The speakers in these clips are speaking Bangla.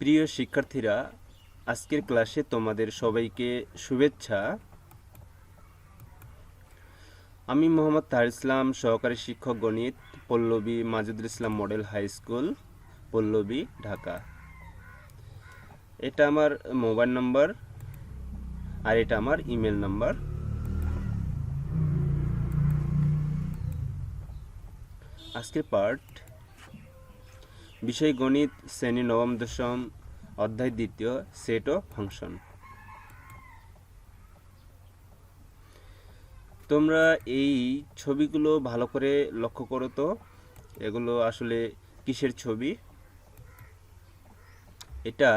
প্রিয় শিক্ষার্থীরা, আজকের ক্লাসে তোমাদের সবাইকে শুভেচ্ছা। আমি মোহাম্মদ তাহির ইসলাম, সহকারী শিক্ষক গণিত, Pallabi Majedul Islam model high school, Pallabi, Dhaka. এটা আমার মোবাইল নাম্বার আর এটা আমার ইমেল নাম্বার। আজকের পার্ট বিষয় গণিত, শ্রেণী নবম দশম, অধ্যায় দ্বিতীয়, সেট ও ফাংশন। তোমরা এই ছবিগুলো ভালো করে লক্ষ্য করো তো, এগুলো আসলে কিসের ছবি? এটা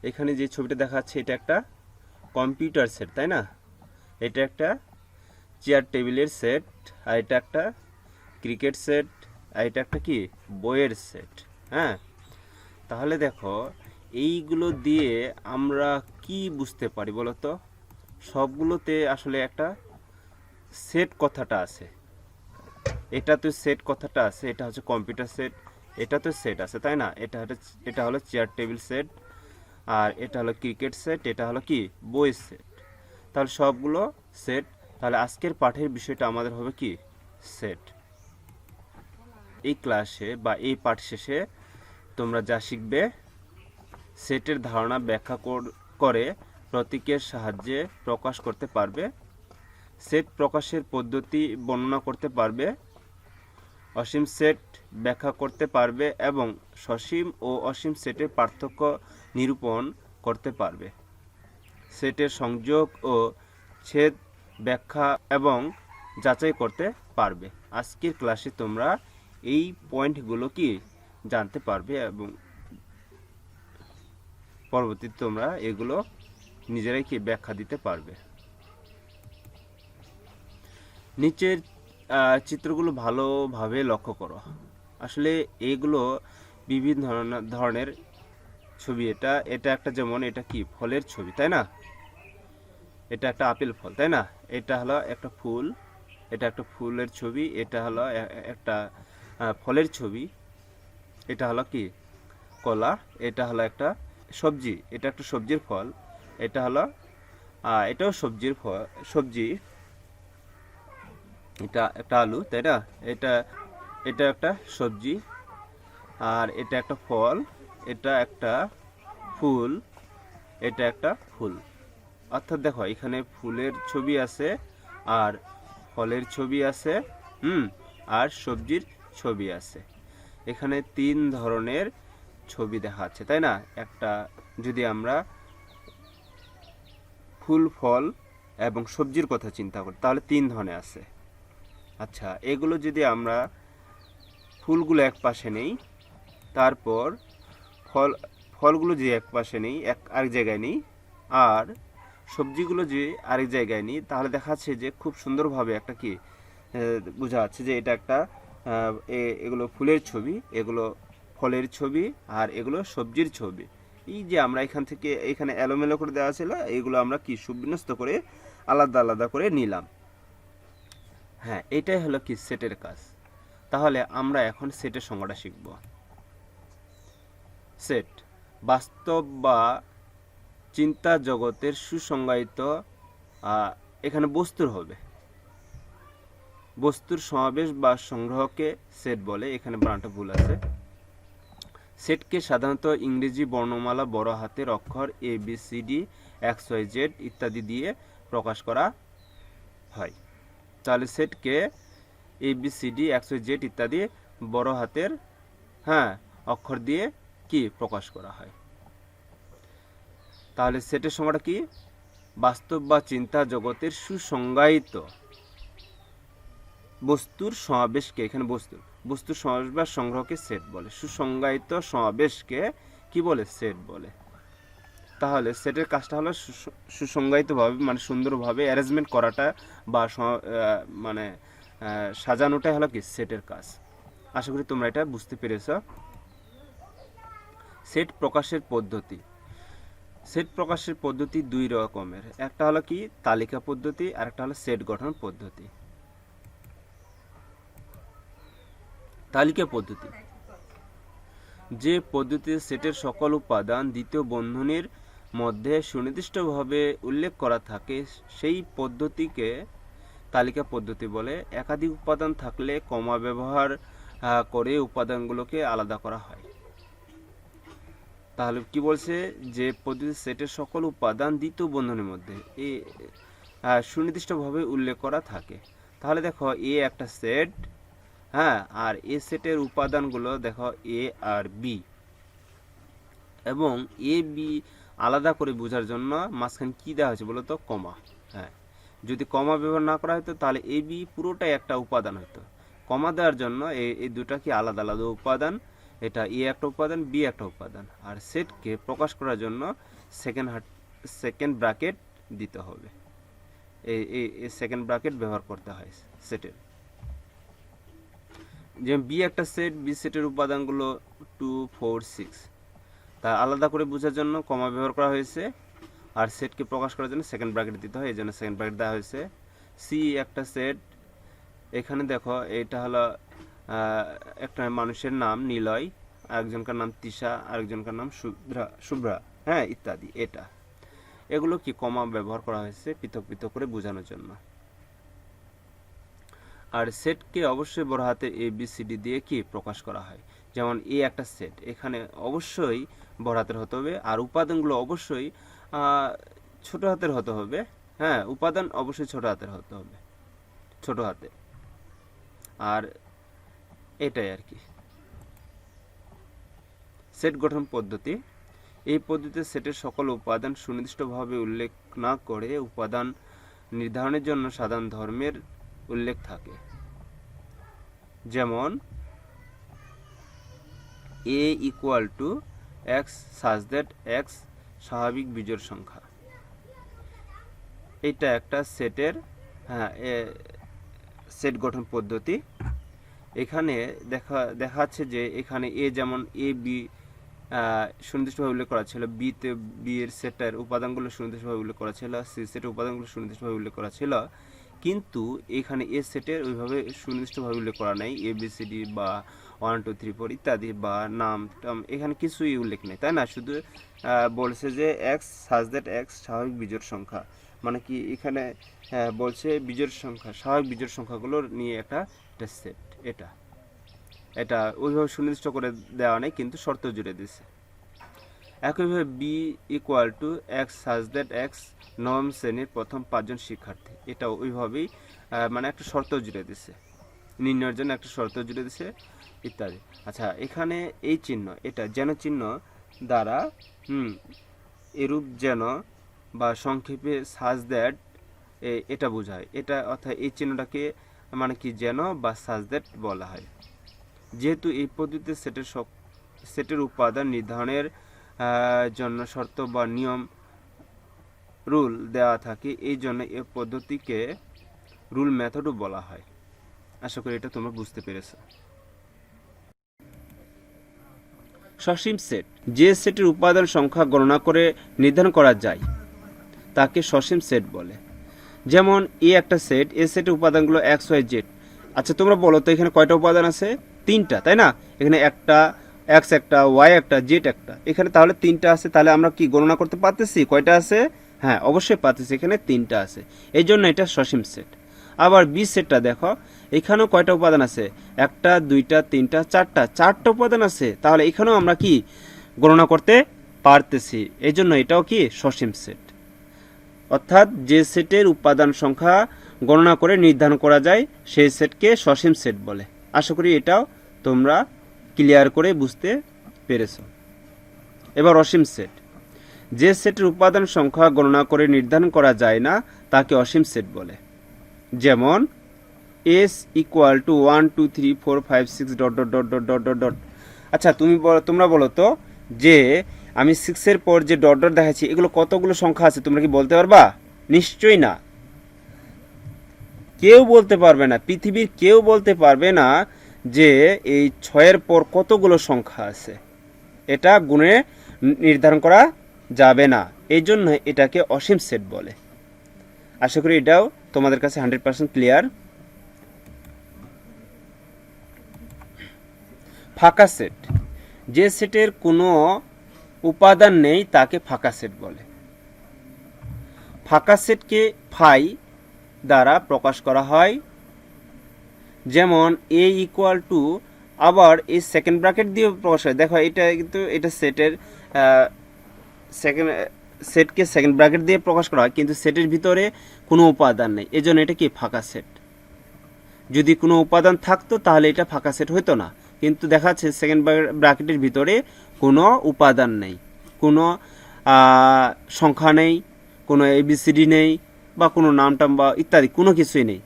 এখানে যে ছবিটা দেখাচ্ছে এটা একটা কম্পিউটার সেট, তাই না? এটা একটা চেয়ার টেবিলের সেট, আর এটা একটা ক্রিকেট সেট, আর এটা একটা কি বইয়ের সেট। হ্যাঁ, তাহলে দেখো এইগুলো দিয়ে আমরা কি বুঝতে পারি বলো তো? সবগুলোতে আসলে একটা সেট কথাটা আছে। এটা তো সেট কথাটা আছে, এটা হচ্ছে কম্পিউটার সেট, এটা তো সেট আছে, তাই না? এটা হলো চেয়ার টেবিল সেট, আর এটা হলো ক্রিকেট সেট, এটা হলো কি বই সেট। তাহলে সবগুলো সেট। তাহলে আজকের পাঠের বিষয়টা আমাদের হবে কি সেট। এই ক্লাসে বা এই পাঠ শেষে তোমরা যা শিখবে, সেটের ধারণা ব্যাখ্যা করে প্রতীকের সাহায্যে প্রকাশ করতে পারবে, সেট প্রকাশের পদ্ধতি বর্ণনা করতে পারবে, অসীম সেট ব্যাখ্যা করতে পারবে এবং সসীম ও অসীম সেটের পার্থক্য নিরূপণ করতে পারবে, সেটের সংযোগ ও ছেদ ব্যাখ্যা এবং যাচাই করতে পারবে। আজকের ক্লাসে তোমরা এই পয়েন্টগুলো কি জানতে পারবে এবং পরবর্তীতে তোমরা এগুলো নিজেরাই কি ব্যাখ্যা দিতে পারবে। নিচের চিত্রগুলো ভালোভাবে লক্ষ্য করো। আসলে এগুলো বিভিন্ন ধরনের ছবি। এটা একটা, যেমন এটা কি ফলের ছবি, তাই না? এটা একটা আপেল ফল, তাই না? এটা হলো একটা ফুল, এটা একটা ফুলের ছবি। এটা হলো একটা ফলের ছবি। এটা হলো কি কলা। এটা হলো একটা সবজি, এটা একটা সবজির ফল। এটা হলো এটাও সবজির ফল, সবজি। এটা একটা আলু, তাই না? এটা এটা একটা সবজি, আর এটা একটা ফল, এটা একটা ফুল, এটা একটা ফুল। অর্থাৎ দেখো এখানে ফুলের ছবি আছে, আর ফলের ছবি আছে, আর সবজির ছবি আছে। এখানে তিন ধরনের ছবি দেখাচ্ছে, তাই না? একটা যদি আমরা ফুল, ফল এবং সবজির কথা চিন্তা করি তাহলে তিন ধরনের আছে। আচ্ছা, এগুলো যদি আমরা ফুলগুলো এক পাশে নেই, তারপর ফলগুলো যে এক পাশে নেই, আরেক জায়গায় নেই, আর সবজিগুলো যে আরেক জায়গায় নিই, তাহলে দেখা যাচ্ছে যে খুব সুন্দরভাবে একটা কি বোঝা যাচ্ছে যে এটা একটা এগুলো ফুলের ছবি, এগুলো ফলের ছবি, আর এগুলো সবজির ছবি। এই যে আমরা এখানে এলোমেলো করে দেওয়া ছিল, এগুলো আমরা কি সুবিন্যস্ত করে আলাদা আলাদা করে নিলাম। হ্যাঁ, এটাই হলো কি সেটের কাজ। তাহলে আমরা এখন সেটের সংজ্ঞাটা শিখব। সেট বাস্তব বা চিন্তা জগতের সুসংজ্ঞায়িত, এখানে বস্তুর হবে, বস্তুর সমাবেশ বা সংগ্রহকে সেট বলে। এখানে বানানটা ভুল আছে। সেটকে সাধারণত ইংরেজি বর্ণমালা বড় হাতের অক্ষর ABCD XYZ ইত্যাদি দিয়ে প্রকাশ করা হয়। তাহলে সেটকে ABCD XYZ ইত্যাদি বড় হাতের অক্ষর দিয়ে কি প্রকাশ করা হয়। তাহলে সেটের সংজ্ঞাটা কি? বাস্তব বা চিন্তা জগতের সুসংজ্ঞায়িত বস্তুর সমাবেশকে, এখানে বস্তুর সমাবেশ বা সংগ্রহকে সেট বলে। সুসংজ্ঞায়িত সমাবেশকে কি বলে? সেট বলে। তাহলে সেটের কাজটা হলো সুসংজ্ঞায়িতভাবে, মানে সুন্দরভাবে অ্যারেঞ্জমেন্ট করাটা বা মানে সাজানোটাই হলো কি সেটের কাজ। আশা করি তোমরা এটা বুঝতে পেরেছ। সেট প্রকাশের পদ্ধতি। সেট প্রকাশের পদ্ধতি দুই রকমের। একটা হলো কি তালিকা পদ্ধতি, আর একটা হলো সেট গঠন পদ্ধতি। তালিকা পদ্ধতি, যে পদ্ধতিতে সেটের সকল উপাদান দ্বিতীয় বন্ধনীর মধ্যে সুনির্দিষ্টভাবে উল্লেখ করা থাকে সেই পদ্ধতিকে তালিকা পদ্ধতি বলে। একাধিক উপাদান থাকলে কমা ব্যবহার করে উপাদানগুলোকে আলাদা করা হয়। তাহলে কি বলছে, যে পদ্ধতি সেটের সকল উপাদান দ্বিতীয় বন্ধনীর মধ্যে এই সুনির্দিষ্টভাবে উল্লেখ করা থাকে। তাহলে দেখো এ একটা সেট, হ্যাঁ, আর এ সেটের উপাদানগুলো দেখো এ আর বি, এবং এ বি আলাদা করে বোঝার জন্য মাঝখানে কি দেওয়া হয়েছে বলো তো, কমা। হ্যাঁ, যদি কমা ব্যবহার না করা হতো তাহলে এ বি পুরোটাই একটা উপাদান হতো। কমা দেওয়ার জন্য এই দুটা কি আলাদা আলাদা উপাদান, এটা এ একটা উপাদান, বি একটা উপাদান। আর সেটকে প্রকাশ করার জন্য সেকেন্ড ব্র্যাকেট দিতে হবে, এই সেকেন্ড ব্র্যাকেট ব্যবহার করতে হয় সেটের। যেমন বি একটা সেট, বি সেটের উপাদানগুলো 2 4 6, তা আলাদা করে বোঝার জন্য কমা ব্যবহার করা হয়েছে। আর সেটকে প্রকাশ করার জন্য সেকেন্ড ব্র্যাকেট দিতে হয়, এই জন্য সেকেন্ড ব্র্যাকেট দেওয়া হয়েছে। সি একটা সেট, এখানে দেখো এটা হলো একটা মানুষের নাম নিলয়, আরেকজনকার নাম তিশা, আরেকজনকার নাম শুভ্রা, হ্যাঁ, ইত্যাদি। এগুলো কি কমা ব্যবহার করা হয়েছে পৃথক পৃথক করে বোঝানোর জন্য। আর সেটকে অবশ্যই বড় হাতের এ বি সি ডি দিয়ে কি প্রকাশ করা হয়। যেমন এ একটা সেট, এখানে অবশ্যই বড় হাতের হতে হবে, আর উপাদানগুলো অবশ্যই ছোট হাতের হতে হবে। হ্যাঁ, উপাদান অবশ্যই ছোট হাতের হতে হবে, ছোট হাতে। আর এটাই আর কি সেট গঠন পদ্ধতি। এই পদ্ধতিতে সেটের সকল উপাদান সুনির্দিষ্টভাবে উল্লেখ না করে উপাদান নির্ধারণের জন্য সাধারণ ধর্মের উল্লেখ থাকে। যেমন a equal to x such that x স্বাভাবিক বিজোড় সংখ্যা। এটা একটা সেটের সেট গঠন পদ্ধতি। এখানে দেখাচ্ছে যে এখানে এ যেমন এ বি সুনির্দিষ্টভাবে উল্লেখ করা ছিল, বিতে বি এর সেটের উপাদানগুলো সুনির্দিষ্টভাবে উল্লেখ করা ছিল, সি সেটের উপাদানগুলো সুনির্দিষ্টভাবে উল্লেখ করা ছিল, কিন্তু এখানে এ সেটের ওইভাবে সুনির্দিষ্টভাবে উল্লেখ করা নাই। এ বি সি ডি বা 1 2 3 4 ইত্যাদি বা নাম টাম এখানে কিছুই উল্লেখ নেই, তাই না? শুধু বলছে যে এক্স সাজ দ্যাট এক্স স্বাভাবিক বিজোড় সংখ্যা, মানে কি এখানে বলছে বিজোড় সংখ্যা, স্বাভাবিক বিজোড় সংখ্যাগুলোর নিয়ে একটা সেট। এটা ওইভাবে সুনির্দিষ্ট করে দেওয়া নেই, কিন্তু শর্ত জুড়ে দিয়েছে। একইভাবে B equal to x such that x নবম শ্রেণীর প্রথম 5 জন শিক্ষার্থী, এটা ওইভাবেই মানে একটা শর্ত জুড়ে দিছে, নির্ণয়ের জন্য একটা শর্ত জুড়ে দিছে ইত্যাদি। আচ্ছা, এখানে এই চিহ্ন, এটা যেন চিহ্ন দ্বারা এরূপ যেন বা সংক্ষেপে সাজ দ্যাট এটা বোঝায়। এটা অর্থাৎ এই চিহ্নটাকে মানে কি যেন বা সাজ দ্যাট বলা হয়। যেহেতু এই পদ্ধতিতে সেটের উপাদান নির্ধারণের জন্য শর্ত বা নিয়ম রুল দেওয়া থাকে, এই জন্য এই পদ্ধতিকে রুল মেথডও বলা হয়। আশা করি এটা তোমরা বুঝতে পেরেছো। সসীম সেট, যে সেটের উপাদান সংখ্যা গণনা করে নির্ধারণ করা যায় তাকে সসীম সেট বলে। যেমন এ একটা সেট, এ সেটের উপাদানগুলো এক্স ওয়াই জেড। আচ্ছা, তোমরা বলো তো এখানে কয়টা উপাদান আছে? 3টা, তাই না? এখানে একটা এক্স একটা, ওয়াই একটা, জেড একটা, এখানে তাহলে 3টা আছে। তাহলে আমরা কি গণনা করতে পারতেছি কয়টা আছে? হ্যাঁ, অবশ্যই পারতেছি, এখানে 3টা আছে, এই জন্য এটা সসীম সেট। আবার বি সেটটা দেখো, এখানেও কয়টা উপাদান আছে? একটা, দুইটা, তিনটা, চারটা উপাদান আছে। তাহলে এখানেও আমরা কি গণনা করতে পারতেছি, এই জন্য এটাও কি সসীম সেট। অর্থাৎ যে সেটের উপাদান সংখ্যা গণনা করে নির্ধারণ করা যায় সেই সেটকে সসীম সেট বলে। আশা করি এটাও তোমরা ক্লিয়ার করে বুঝতে পেরেছ। এবার অসীম সেট, যে সেটের উপাদান সংখ্যা গণনা করে নির্ধারণ করা যায় না তাকে অসীম সেট বলে। যেমন S equal to 1 2 3 4 5 6 dot dot dot dot dot dot dot. আচ্ছা, তোমরা বলো তো যে আমি 6-এর পর যে ডট ডট দেখাচ্ছি এগুলো কতগুলো সংখ্যা আছে, তোমরা কি বলতে পারবা? নিশ্চয়ই না, কেউ বলতে পারবে না, পৃথিবীর কেউ বলতে পারবে না যে এই 6-এর পর কতগুলো সংখ্যা আছে। এটা গুণে নির্ধারণ করা যাবে না, এই জন্য এটাকে অসীম সেট বলে। আশা করি এটাও তোমাদের কাছে 100% ক্লিয়ার। ফাঁকা সেট, যে সেটের কোনো উপাদান নেই তাকে ফাঁকা সেট বলে। ফাঁকা সেটকে ফাই দ্বারা প্রকাশ করা হয়, যেমন এ ইকুয়াল টু, আবার এই সেকেন্ড ব্র্যাকেট দিয়ে প্রকাশ হয়। দেখো এটা কিন্তু এটা সেটের সেটকে সেকেন্ড ব্র্যাকেট দিয়ে প্রকাশ করা হয়, কিন্তু সেটের ভিতরে কোনো উপাদান নেই, এজন্য এটা কি ফাঁকা সেট। যদি কোনো উপাদান থাকতো তাহলে এটা ফাঁকা সেট হতো না, কিন্তু দেখা যাচ্ছে সেকেন্ড ব্র্যাকেটের ভিতরে কোনো উপাদান নেই, কোনো সংখ্যা নেই, কোনো এবিসিডি নেই, বা কোনো নাম টাম বা ইত্যাদি কোনো কিছুই নেই,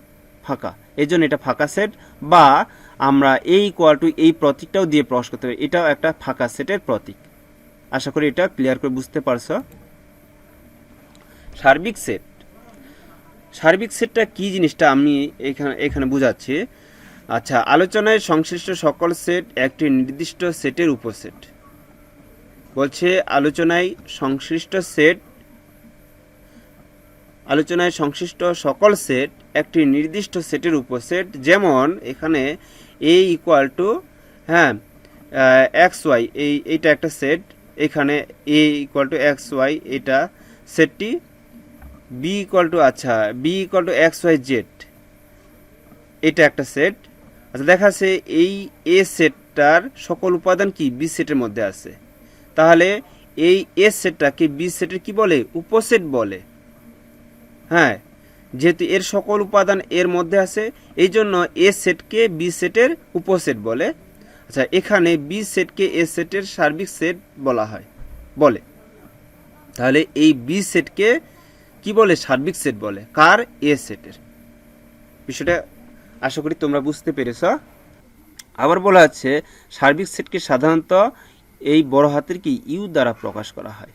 ফাঁকা, এই জন্য এটা ফাঁকা সেট। বা আমরা এই ইকুয়াল টু এই প্রতীকটাও দিয়ে প্রকাশ করতে পারি, এটাও একটা ফাঁকা সেটের প্রতীক। আশা করি এটা ক্লিয়ার করে বুঝতে পারছো। সার্বিক সেট, সার্বিক সেটটা কি জিনিসটা আমি এখানে বুঝাচ্ছি। আচ্ছা, আলোচনায় সংশ্লিষ্ট সকল সেট একটি নির্দিষ্ট সেটের উপসেট। বলছে আলোচনায় সংশ্লিষ্ট সকল সেট একটি নির্দিষ্ট সেটের উপসেট। যেমন এখানে A equal to x y, এইটা একটা সেট, এখানে A equal to x y এটা সেটটি, B equal to x y z এটা একটা সেট। আচ্ছা, দেখা যাচ্ছে এই এ সেটটার সকল উপাদান কি বি সেটের মধ্যে আছে, তাহলে এই এ সেটটাকে বি সেটের কি বলে, উপসেট বলে। হ্যাঁ, যেহেতু এর সকল উপাদান এর মধ্যে আছে, এই জন্য এ সেটকে বি সেটের উপসেট বলে। আচ্ছা, এখানে বি সেটকে এ সেটের সার্বিক সেট বলে। তাহলে এই বি সেটকে কি বলে, সার্বিক সেট বলে। কার, এ সেটের। বিষয়টা আশা করি তোমরা বুঝতে পেরেছ। আবার বলা হচ্ছে সার্বিক সেটকে সাধারণত এই বড় হাতের কি ইউ দ্বারা প্রকাশ করা হয়।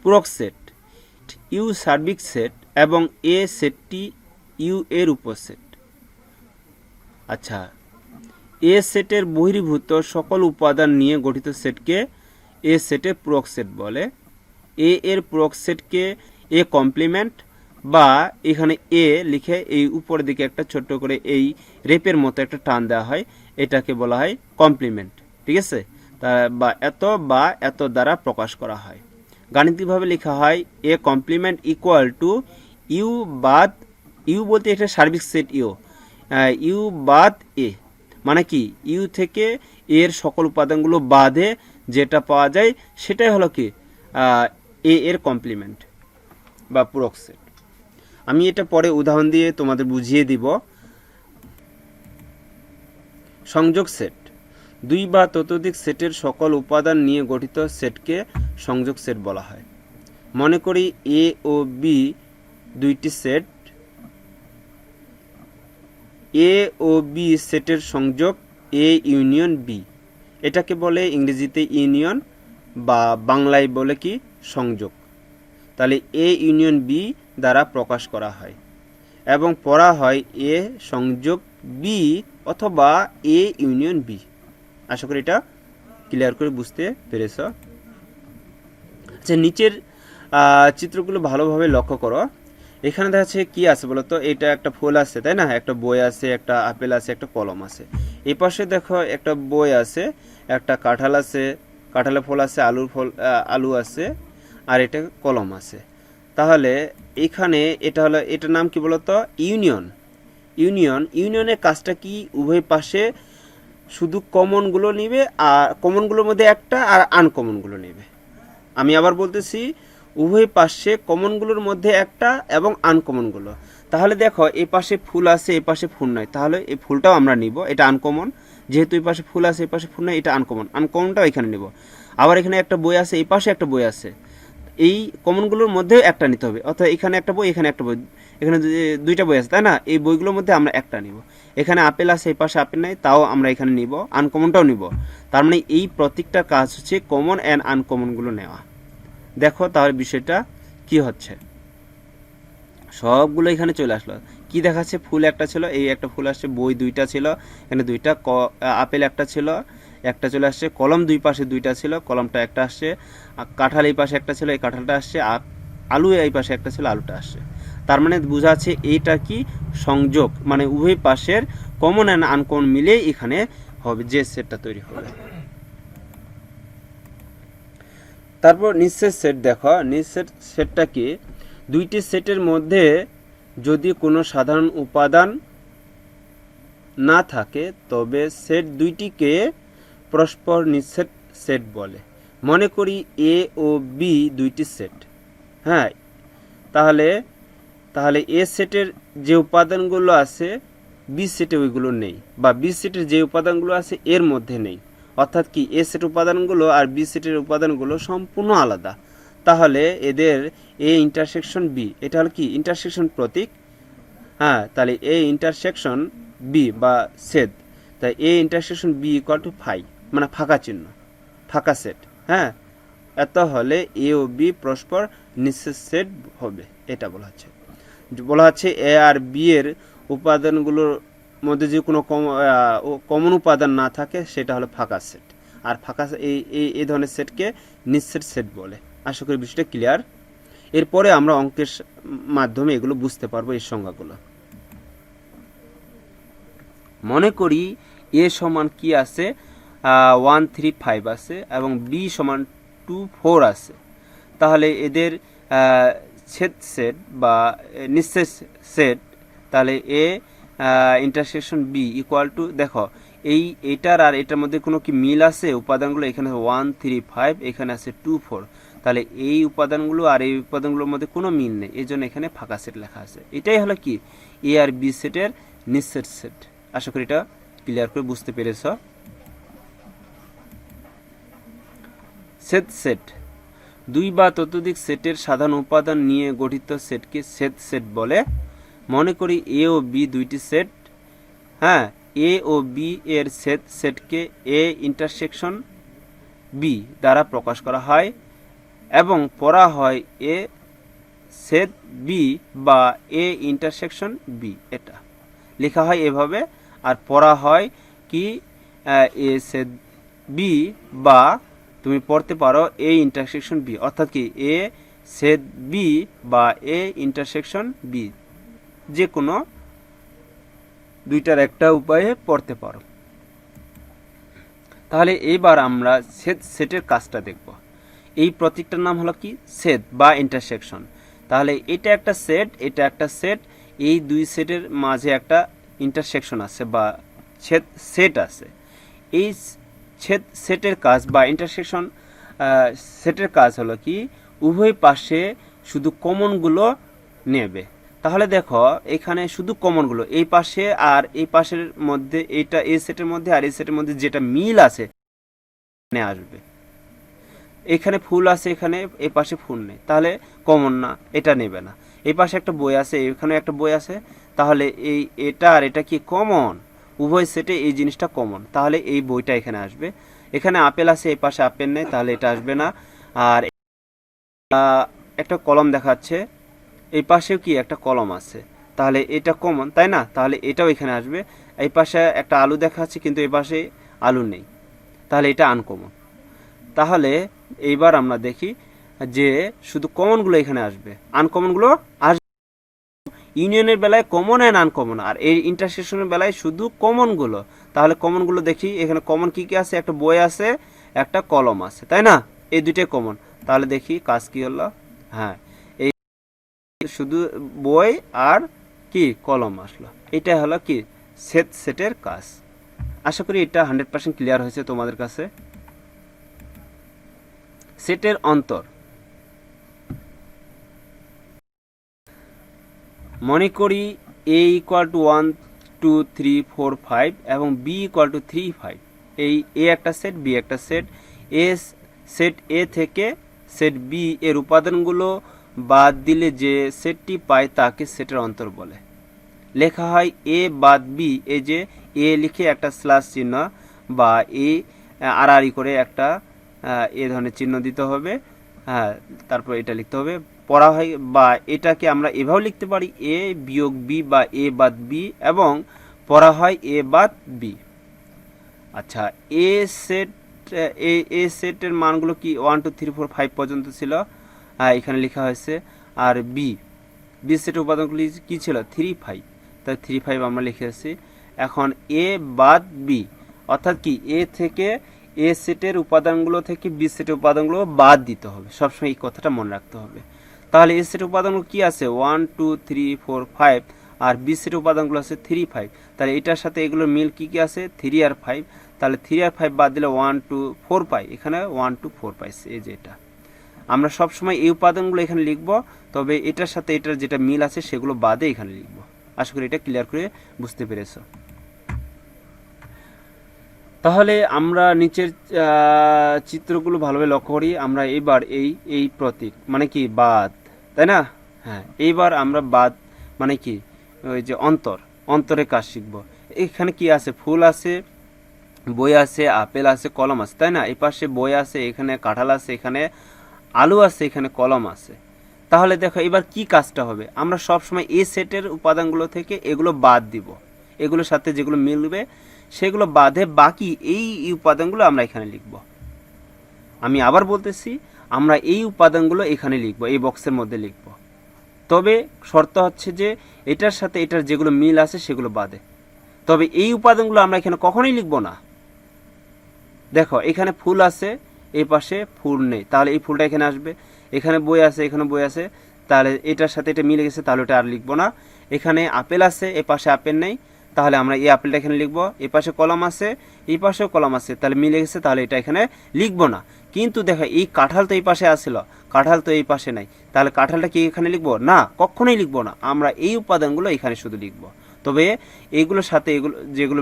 পূরক সেট, ইউ সার্বিক সেট এবং এ সেটটি ইউ এর উপসেট। আচ্ছা, এ সেটের বহির্ভূত সকল উপাদান নিয়ে গঠিত সেটকে এ সেটের পূরক সেট বলে। এ এর পূরক সেটকে এ কমপ্লিমেন্ট, বা এখানে এ লিখে এই উপরের দিকে একটা ছোট্ট করে এই রেপের মতো একটা টান দেওয়া হয়, এটাকে বলা হয় কমপ্লিমেন্ট। ঠিক আছে, তা বা এত দ্বারা প্রকাশ করা হয়। গাণিতিকভাবে লেখা হয় A complement equal to U বাদ, ইউ বলতে এটা সার্বিক সেট ইউ বাদ এ, মানে কি ইউ থেকে এর সকল উপাদানগুলো বাদে যেটা পাওয়া যায় সেটাই হলো কি এ এর কমপ্লিমেন্ট বা পূরক সেট। আমি এটা পরে উদাহরণ দিয়ে তোমাদের বুঝিয়ে দিব। সংযোগ সেট, দুই বা ততোধিক সেটের সকল উপাদান নিয়ে গঠিত সেটকে সংযোগ সেট বলা হয়। মনে করি এ ও বি দুইটি সেট, এ ও বি সেটের সংযোগ এ ইউনিয়ন বি, এটাকে বলে ইংরেজিতে ইউনিয়ন, বা বাংলায় বলে কি সংযোগ। তাহলে এ ইউনিয়ন বি দ্বারা প্রকাশ করা হয় এবং পড়া হয় এ সংযোগ বি অথবা এ ইউনিয়ন বি। আশা করি এটা ক্লিয়ার করে বুঝতে পেরেছ। আচ্ছা, নিচের চিত্রগুলো ভালোভাবে লক্ষ্য করো। এখানে দেখা যাচ্ছে কি আছে বলো তো, এটা একটা ফুল আছে তাই না, একটা বই আছে, একটা আপেল আছে, একটা কলম আছে। এই পাশে দেখো একটা বই আছে, একটা কাঁঠাল আছে, কাঁঠালের ফল আছে, আলু আছে, আর এটা কলম আছে। তাহলে এখানে এটার নাম কি বলতো, ইউনিয়নের কাজটা কি, উভয় পাশে শুধু কমনগুলো নিবে, আর কমনগুলোর মধ্যে একটা আর আনকমনগুলো নেবে। আমি আবার বলতেছি, উভয় পাশে কমনগুলোর মধ্যে একটা এবং আনকমনগুলো। তাহলে দেখো এই পাশে ফুল আছে, এই পাশে ফুল নাই, তাহলে এই ফুলটাও আমরা নিব, এটা আনকমন। যেহেতু এই পাশে ফুল আছে, এই পাশে ফুল নাই, এটা আনকমনটাও এখানে নিব। আবার এখানে একটা বই আছে, এই পাশে একটা বই আছে, এই কমনগুলোর মধ্যে একটা নিতে হবে। অর্থাৎ এখানে একটা বই, এখানে একটা বই, এখানে দুইটা বই আছে তাই না, এই বইগুলোর মধ্যে আমরা একটা নিব। এখানে আপেল আছে, এই পাশে আপেল নাই, তাও আমরা এখানে নিব, আনকমনটাও নিব। তার মানে এই প্রত্যেকটার কাজ হচ্ছে কমন অ্যান্ড আনকমনগুলো নেওয়া। দেখো তাহলে বিষয়টা কি হচ্ছে, সবগুলো এখানে চলে আসলো। কি দেখাচ্ছে, ফুল একটা ছিল, এই একটা ফুল আসছে, বই দুইটা ছিল, এখানে দুইটা, আপেল একটা ছিল, একটা চলে আসছে, কলম দুই পাশে দুইটা ছিল, কলমটা একটা আসছে, কাঁঠাল এই পাশে একটা ছিল, এই কাঁঠালটা আসছে, আলু এই পাশে একটা ছিল, আলুটা আসছে। তার মানে বোঝাচ্ছে এইটা কি সংযোগ, মানে উভয় পাশের কমন অ্যান্ড আনকমন মিলে এখানে হবে যে সেটটা তৈরি হবে। তারপর নিঃশেষ সেট দেখো, নিঃশেষ সেটটা কি, দুইটি সেটের মধ্যে যদি কোনো সাধারণ উপাদান না থাকে তবে সেট দুইটিকে পরস্পর নিঃশেষ সেট বলে। মনে করি এ ও বি দুইটি সেট, হ্যাঁ, তাহলে এ সেটের যে উপাদানগুলো আছে বি সেটে ওইগুলো নেই, বা বি সেটের যে উপাদানগুলো আছে এর মধ্যে নেই, অর্থাৎ কি এ সেটের উপাদানগুলো আর বি সেটের উপাদানগুলো সম্পূর্ণ আলাদা। তাহলে এদের এ ইন্টারসেকশন বি, এটা হলো কি ইন্টারসেকশন প্রতীক, হ্যাঁ, তাহলে এ ইন্টারসেকশন বি বা সেট, তাই A intersection B equal to phi, মানে ফাঁকা চিহ্ন, ফাঁকা সেট, হ্যাঁ, এত হলে এ ও বি পরস্পর নিঃশেষ সেট হবে। এটা বলা হচ্ছে এ আর বি এর উপাদানগুলোর মধ্যে যে কোনো কমন উপাদান না থাকে সেটা হলো ফাঁকা সেট, আর ফাঁকা এই ধরনের সেটকে নিঃশেষ সেট বলে। আশা করি বিষয়টা ক্লিয়ার। এরপরে আমরা অঙ্কের মাধ্যমে এগুলো বুঝতে পারবো, এই সংজ্ঞাগুলো। মনে করি এ সমান কি আছে 1 3 5 আছে এবং বি সমান 2 4 আছে, তাহলে এদের ছেদ সেট বা নিঃশেষ সেট, তাহলে A intersection B equal to, দেখো এইটার আর এটার মধ্যে কোনো কি মিল আছে? উপাদানগুলো এখানে 1 3 5, এখানে আছে 2 4, তাহলে এই উপাদানগুলো আর এই উপাদানগুলোর মধ্যে কোনো মিল নেই, এই জন্য এখানে ফাঁকা সেট লেখা আছে। এটাই হলো কি এ আর বি সেটের নিঃশেষ সেট। আশা করি এটা ক্লিয়ার করে বুঝতে পেরেছ। ছেদ সেট, দুই বা ততোধিক সেটের সাধারণ উপাদান নিয়ে গঠিত সেটকে ছেদ সেট বলে। মনে করি এ ও বি দুইটি সেট, হ্যাঁ, এ ও বি এর ছেদ সেটকে এ ইন্টারসেকশন বি দ্বারা প্রকাশ করা হয় এবং পড়া হয় এ ছেদ বি বা এ ইন্টারসেকশন বি, এটা লেখা হয় এভাবে, আর পড়া হয় কি এ ছেদ বি বা তুমি পড়তে পারো এ ইন্টারসেকশন বি, অর্থাৎ কি এ ছেদ বি বা এ ইন্টারসেকশন বি, যে কোনো দুইটার একটা উপায়ে পড়তে পারো। তাহলে এইবার আমরা ছেদ সেটের কাজটা দেখব। এই প্রতীকটার নাম হলো কি ছেদ বা ইন্টারসেকশন। তাহলে এটা একটা সেট, এটা একটা সেট, এই দুই সেটের মাঝে একটা ইন্টারসেকশন আছে বা ছেদ সেট আছে। এই ছেদ সেটের কাজ বা ইন্টারসেকশন সেটের কাজ হলো কি উভয় পাশে শুধু কমনগুলো নেবে। তাহলে দেখো এখানে শুধু কমনগুলো এই পাশে আর এই পাশের মধ্যে, এইটা এই সেটের মধ্যে আর এই সেটের মধ্যে যেটা মিল আছে এখানে আসবে। এখানে ফুল আছে, এখানে এই পাশে ফুল নেই, তাহলে কমন না, এটা নেবে না। এই পাশে একটা বই আছে, এখানে একটা বই আছে, তাহলে এটা আর এটা কি কমন, উভয় সেটে এই জিনিসটা কমন, তাহলে এই বইটা এখানে আসবে। এখানে আপেল আছে, এই পাশে আপেল নেই, তাহলে এটা আসবে না। আর একটা কলম দেখাচ্ছে, এই পাশেও কি একটা কলম আছে, তাহলে এটা কমন, তাই না? তাহলে এটাও এখানে আসবে। এই পাশে একটা আলু দেখাচ্ছে কিন্তু এই পাশে আলু নেই, তাহলে এটা আনকমন। তাহলে এইবার আমরা দেখি যে শুধু কমনগুলো এখানে আসবে, আনকমনগুলো আসবে। ইউনিয়নের বেলায় কমন অ্যান্ড আনকমন, আর এই ইন্টারসেকশনের বেলায় শুধু কমনগুলো। তাহলে কমনগুলো দেখি, এখানে কমন কি কি আছে? একটা বই আছে, একটা কলম আছে, তাই না? এই দুইটাই কমন। তাহলে দেখি কাজ কি হলো, হ্যাঁ, এই শুধু বই আর কি কলম আসলো, এটা হলো কি ছেদ সেটের কাজ। আশা করি এটা 100% ক্লিয়ার হয়েছে তোমাদের কাছে। সেটের অন্তর, মনে করি এ ইকুয়াল টু 1 2 3 4 5 এবং বি ইকুয়াল টু 3 5। এই এ একটা সেট, বি একটা সেট। এ সেট এ থেকে সেট বি এর উপাদানগুলো বাদ দিলে যে সেটটি পায় তাকে সেটের অন্তর বলে। লেখা হয় এ বাদ বি, এই যে এ লিখে একটা স্ল্যাশ চিহ্ন বা এ আড়াআড়ি করে একটা এ ধরনের চিহ্ন দিতে হবে, হ্যাঁ, তারপর এটা লিখতে হবে। পড়া হয় বা এটাকে আমরা এভাবেও লিখতে পারি এ বিয়োগ বি বা এ বাদ বি, এবং পড়া হয় এ বাদ বি। আচ্ছা, এ সেটের মানগুলো কি 1 2 3 4 5 পর্যন্ত ছিল, এখানে লেখা হয়েছে। আর বি বি সেটের উপাদানগুলি কী ছিল 3 5, তাই 3 5 আমরা লিখে আসছি। এখন এ বাদ বি, অর্থাৎ কি এ থেকে এ সেটের উপাদানগুলো থেকে বি সেটের উপাদানগুলো বাদ দিতে হবে, সবসময় এই কথাটা মনে রাখতে হবে। তাহলে এ সেটের উপাদানগুলো কী আছে 1 2 3 4 5, আর বি সেটের উপাদানগুলো আছে 3 5। তাহলে এটার সাথে এগুলোর মিল কী কী আছে 3 আর 5, তাহলে 3 আর 5 বাদ দিলে 1 2 4 পাই, এখানে 1 2 4 পাইছে। এই যে এটা আমরা সবসময় এই উপাদানগুলো এখানে লিখব, তবে এটার সাথে এটার যেটা মিল আছে সেগুলো বাদে এখানে লিখব। আশা করি এটা ক্লিয়ার করে বুঝতে পেরেছ। তাহলে আমরা নিচের চিত্রগুলো ভালোভাবে লক্ষ্য করি। আমরা এবার এই প্রতীক মানে কি বাদ, তাই না? হ্যাঁ, এইবার আমরা বাদ মানে কি ওই যে অন্তরের কাজ শিখব। এখানে কি আছে ফুল আছে, বই আছে, আপেল আছে, কলম আছে, তাই না? এই পাশে বই আছে, এখানে কাঁঠাল আছে, এখানে আলু আছে, এখানে কলম আছে। তাহলে দেখো এবার কি কাজটা হবে, আমরা সবসময় এ সেটের উপাদানগুলো থেকে এগুলো বাদ দিব, এগুলোর সাথে যেগুলো মিলবে সেগুলো বাদে বাকি এই উপাদানগুলো আমরা এখানে লিখব। আমি আবার বলতেছি, আমরা এই উপাদানগুলো এখানে লিখব, এই বক্সের মধ্যে লিখব। তবে শর্ত হচ্ছে যে এটার সাথে এটার যেগুলো মিল আছে সেগুলো বাদে। তবে এই উপাদানগুলো আমরা এখানে কখনোই লিখব না। দেখো এখানে ফুল আছে, এই পাশে ফুল নেই, তাহলে এই ফুলটা এখানে আসবে। এখানে বই আছে, এখানে বই আছে, তাহলে এটার সাথে এটা মিলে গেছে, তাহলে ওটা আর লিখবো না। এখানে আপেল আছে, এ পাশে আপেল নেই, তাহলে আমরা এই আপেলটা এখানে লিখবো। এ পাশে কলম আছে, এই পাশেও কলম আছে, তাহলে মিলে গেছে, তাহলে এটা এখানে লিখবো না। কিন্তু দেখো এই কাঁঠাল তো এই পাশে আসছিল, কাঁঠাল তো এই পাশে নাই, তাহলে কাঁঠালটা কি এখানে লিখবো না? কখনোই লিখবো না। আমরা এই উপাদানগুলো এখানে শুধু লিখবো, তবে এইগুলোর সাথে এগুলো যেগুলো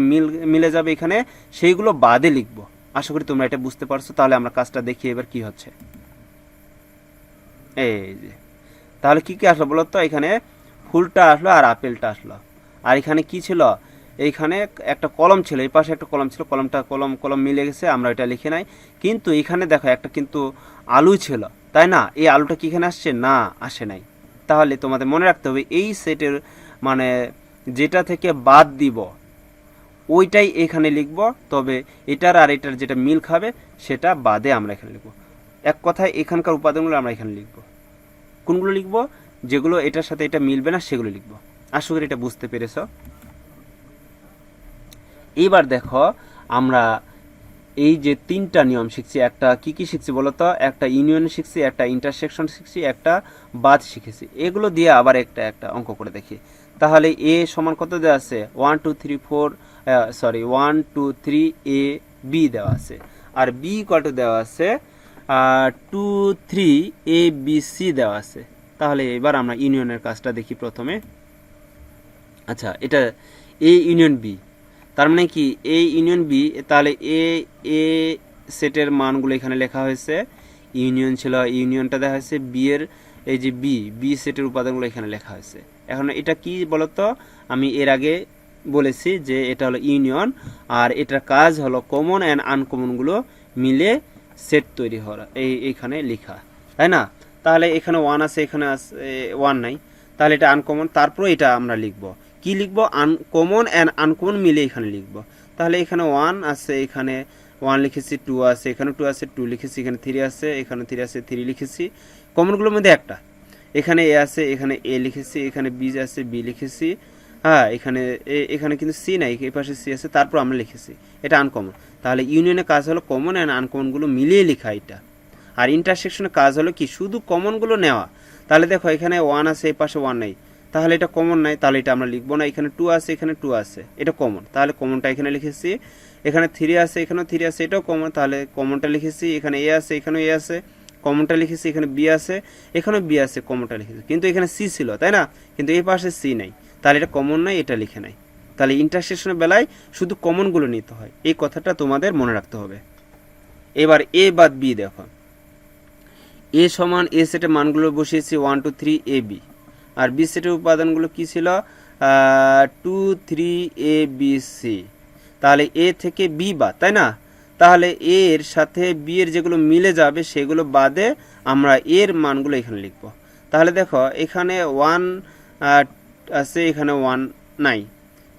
মিলে যাবে এখানে সেইগুলো বাদে লিখবো। আশা করি তোমরা এটা বুঝতে পারছো। তাহলে আমরা কাজটা দেখি এবার কি হচ্ছে। এই যে তাহলে কি কি আসলো বলো তো, এখানে ফুলটা আসলো আর আপেলটা আসলো। আর এখানে কি ছিল, এইখানে একটা কলম ছিল, এই পাশে একটা কলম ছিল, কলম মিলে গেছে, আমরা এটা লিখে নাই। কিন্তু এখানে দেখো একটা কিন্তু আলু ছিল, তাই না? এই আলুটা কি এখানে আসছে? না, আসে নাই। তাহলে তোমাদের মনে রাখতে হবে এই সেটের মানে যেটা থেকে বাদ দিব ওইটাই এখানে লিখব, তবে এটার আর এটার যেটা মিল খাবে সেটা বাদে আমরা এখানে লিখব। এক কথায় এখানকার উপাদানগুলো আমরা এখানে লিখব। কোনগুলো লিখব? যেগুলো এটার সাথে এটা মিলবে না সেগুলো লিখব। আশা করি এটা বুঝতে পেরেছ। এইবার দেখো আমরা এই যে তিনটা নিয়ম শিখছি, একটা কি কি শিখছি বলো তো? একটা ইউনিয়ন শিখছি, একটা ইন্টারসেকশন শিখছি, একটা বাদ শিখেছি। এগুলো দিয়ে আবার একটা অঙ্ক করে দেখি। তাহলে এ সমান কত দেওয়া আছে? 1 2 3 4 1 2 3 এ বি দেওয়া আছে, আর বি কত দেওয়া আছে 2 3 এ বি সি দেওয়া আছে। তাহলে এবার আমরা ইউনিয়নের কাজটা দেখি প্রথমে। আচ্ছা, এটা এ ইউনিয়ন বি, তার মানে কি এ ইউনিয়ন বি, তাহলে এ সেটের মানগুলো এখানে লেখা হয়েছে, ইউনিয়ন ছিল, ইউনিয়নটা দেখা হয়েছে, বি এর এই যে বি সেটের উপাদানগুলো এখানে লেখা হয়েছে। এখন এটা কি বলতো, আমি এর আগে বলেছি যে এটা হলো ইউনিয়ন, আর এটার কাজ হলো কমন অ্যান্ড আনকমনগুলো মিলে সেট তৈরি হওয়া, এইখানে লেখা, তাই না? তাহলে এখানে 1 আছে, এখানে আছে 1 নাই, তাহলে এটা আনকমন। তারপর এটা আমরা লিখব, কি লিখবো? আনকমন অ্যান্ড আনকমন মিলে এখানে লিখব। তাহলে এখানে 1 আছে, এখানে 1 লিখেছি, 2 আছে, এখানে 2 আছে, 2 লিখেছি, এখানে 3 আছে, এখানে 3 আছে, 3 লিখেছি। কমনগুলোর মধ্যে একটা, এখানে এ আছে, এখানে এ লিখেছি, এখানে বি আছে, বি লিখেছি। হ্যাঁ, এখানে কিন্তু সি নাই, এই পাশে সি আছে, তারপর আমরা লিখেছি, এটা আনকমন। তাহলে ইউনিয়নের কাজ হলো কমন অ্যান্ড আনকমনগুলো মিলিয়ে লেখা এটা। আর ইন্টারসেকশনের কাজ হলো কি শুধু কমনগুলো নেওয়া। তাহলে দেখো এখানে 1 আছে, এই পাশে 1 নাই, তাহলে এটা কমন নাই, তাহলে এটা আমরা লিখবো না। এখানে 2 আছে, এখানে 2 আছে, এটা কমন, তাহলে কমনটা এখানে লিখেছি। এখানে 3 আছে, এখানেও 3 আছে, এটাও কমন, তাহলে কমনটা লিখেছি। এখানে এ আছে, এখানেও এ আছে, কমনটা লিখেছি। এখানে বি আছে, এখানেও বি আছে, কমনটা লিখেছি। কিন্তু এখানে সি ছিল, তাই না? কিন্তু এই পাশে সি নাই, তাহলে এটা কমন নাই, এটা লিখে নাই। তাহলে ইন্টারসেকশনের বেলায় শুধু কমনগুলো নিতে হয়, এই কথাটা তোমাদের মনে রাখতে হবে। এবার এ বাদ বি দেখো, এ সমান এ সেটের মানগুলো বসিয়েছি 1 2 3 এ বি, আর বি সেটের উপাদানগুলো কি ছিল 2 3 এ বি সি। তাহলে এ থেকে বি বাদ, তাই না? তাহলে এর সাথে বি এর যেগুলো মিলে যাবে সেগুলো বাদে আমরা এর মানগুলো এখানে লিখব। তাহলে দেখো এখানে 1 আছে, এখানে 1 নাই,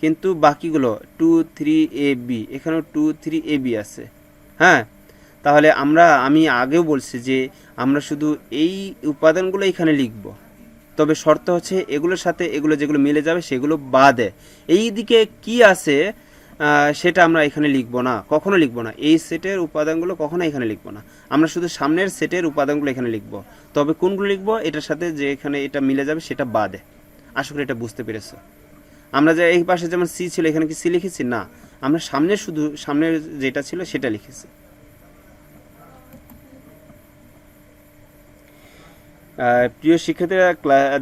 কিন্তু বাকিগুলো 2 3 এ বি, এখানেও 2 3 এ বি আছে। হ্যাঁ, তাহলে আমি আগেও বলছি যে আমরা শুধু এই উপাদানগুলো এখানে লিখব, তবে শর্ত হচ্ছে এগুলোর সাথে এগুলো যেগুলো মিলে যাবে সেগুলো বাদে। এই দিকে কি আছে সেটা আমরা এখানে লিখব না, কখনো লিখব না। এই সেটের উপাদানগুলো কখনো এখানে লিখব না, আমরা শুধু সামনের সেটের উপাদানগুলো এখানে লিখব। তবে কোনগুলো লিখব, এটার সাথে যে এখানে এটা মিলে যাবে সেটা বাদে। আশা করি এটা বুঝতে পেরেছো। আমরা যে এই পাশে যেমন সি ছিল, এখানে কি সি লিখেছি? না, আমরা সামনের শুধু সামনের যেটা ছিল সেটা লিখেছি। প্রিয় শিক্ষার্থীরা,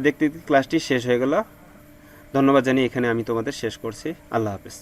দেখতে দেখতে ক্লাসটি শেষ হয়ে গেল। ধন্যবাদ জানিয়ে এখানে আমি তোমাদের শেষ করছি। আল্লাহ হাফেজ।